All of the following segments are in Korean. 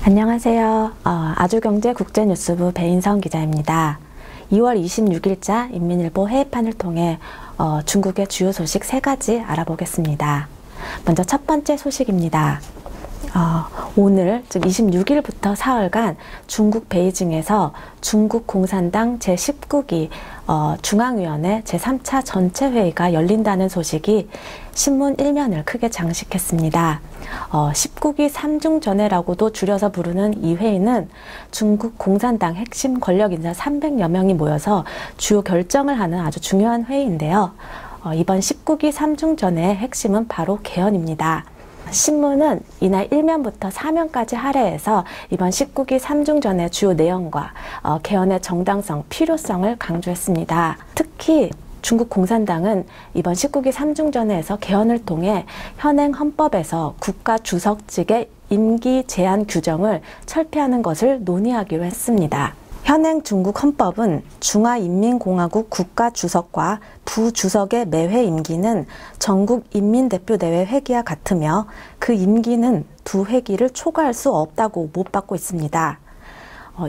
안녕하세요. 아주경제 국제뉴스부 배인성 기자입니다. 2월 26일자 인민일보 해외판을 통해 중국의 주요 소식 3가지 알아보겠습니다. 먼저 첫 번째 소식입니다. 오늘 즉 26일부터 사흘간 중국 베이징에서 중국 공산당 제19기 중앙위원회 제3차 전체회의가 열린다는 소식이 신문 1면을 크게 장식했습니다. 19기 3중전회라고도 줄여서 부르는 이 회의는 중국 공산당 핵심 권력 인사 300여 명이 모여서 주요 결정을 하는 아주 중요한 회의인데요. 이번 19기 3중전회의 핵심은 바로 개헌입니다. 신문은 이날 1면부터 4면까지 할애해서 이번 19기 3중전의 주요 내용과 개헌의 정당성, 필요성을 강조했습니다. 특히 중국 공산당은 이번 19기 3중전회에서 개헌을 통해 현행 헌법에서 국가 주석직의 임기 제한 규정을 철폐하는 것을 논의하기로 했습니다. 현행 중국 헌법은 중화인민공화국 국가주석과 부주석의 매회 임기는 전국인민대표대회 회기와 같으며 그 임기는 두 회기를 초과할 수 없다고 못 받고 있습니다.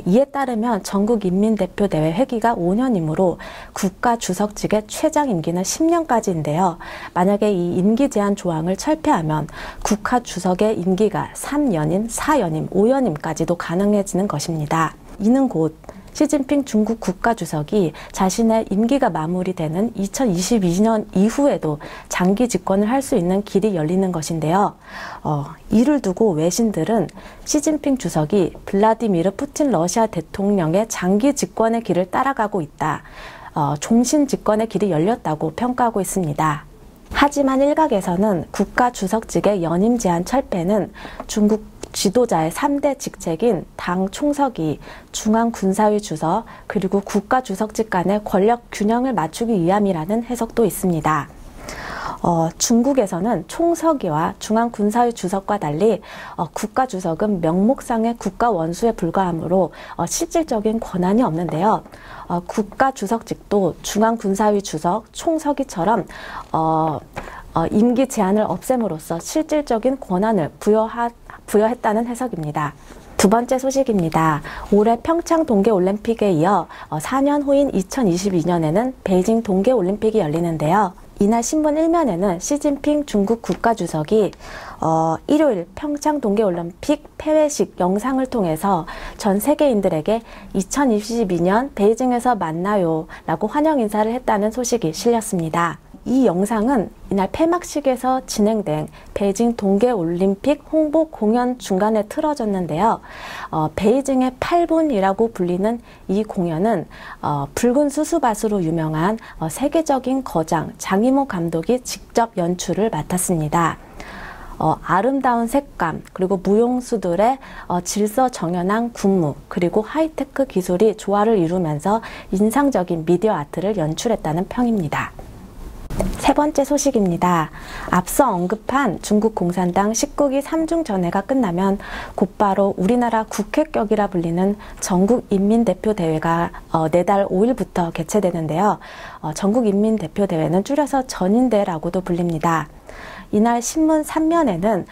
이에 따르면 전국인민대표대회 회기가 5년이므로 국가주석직의 최장 임기는 10년까지인데요. 만약에 이 임기 제한 조항을 철폐하면 국가주석의 임기가 3연임, 4연임, 5연임까지도 가능해지는 것입니다. 이는 곧 시진핑 중국 국가주석이 자신의 임기가 마무리되는 2022년 이후에도 장기 집권을 할 수 있는 길이 열리는 것인데요. 이를 두고 외신들은 시진핑 주석이 블라디미르 푸틴 러시아 대통령의 장기 집권의 길을 따라가고 있다. 종신 집권의 길이 열렸다고 평가하고 있습니다. 하지만 일각에서는 국가주석직의 연임 제한 철폐는 중국 지도자의 3대 직책인 당 총서기, 중앙군사위 주석, 그리고 국가주석직 간의 권력 균형을 맞추기 위함이라는 해석도 있습니다. 중국에서는 총서기와 중앙군사위 주석과 달리 국가주석은 명목상의 국가원수에 불과하므로 실질적인 권한이 없는데요. 국가주석직도 중앙군사위 주석, 총서기처럼 임기 제한을 없앰으로써 실질적인 권한을 부여했다는 해석입니다. 두 번째 소식입니다. 올해 평창 동계올림픽에 이어 4년 후인 2022년에는 베이징 동계올림픽이 열리는데요. 이날 신문 1면에는 시진핑 중국 국가주석이 일요일 평창 동계올림픽 폐회식 영상을 통해서 전 세계인들에게 2022년 베이징에서 만나요 라고 환영 인사를 했다는 소식이 실렸습니다. 이 영상은 이날 폐막식에서 진행된 베이징 동계올림픽 홍보 공연 중간에 틀어졌는데요. 베이징의 8분이라고 불리는 이 공연은 붉은 수수밭으로 유명한 세계적인 거장 장이모 감독이 직접 연출을 맡았습니다. 아름다운 색감, 그리고 무용수들의 질서정연한 군무, 그리고 하이테크 기술이 조화를 이루면서 인상적인 미디어 아트를 연출했다는 평입니다. 세 번째 소식입니다. 앞서 언급한 중국 공산당 19기 3중전회가 끝나면 곧바로 우리나라 국회격이라 불리는 전국인민대표대회가 내달 5일부터 개최되는데요. 전국인민대표대회는 줄여서 전인대라고도 불립니다. 이날 신문 3면에는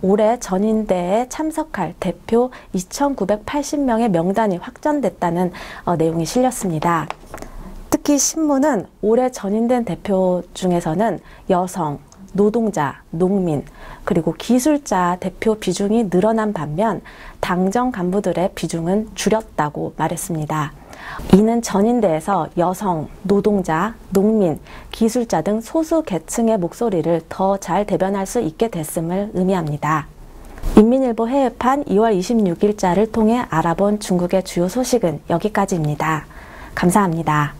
올해 전인대에 참석할 대표 2,980명의 명단이 확정됐다는 내용이 실렸습니다. 특히 신문은 올해 전인된 대표 중에서는 여성, 노동자, 농민, 그리고 기술자 대표 비중이 늘어난 반면 당정 간부들의 비중은 줄였다고 말했습니다. 이는 전인대에서 여성, 노동자, 농민, 기술자 등 소수 계층의 목소리를 더 잘 대변할 수 있게 됐음을 의미합니다. 인민일보 해외판 2월 26일자를 통해 알아본 중국의 주요 소식은 여기까지입니다. 감사합니다.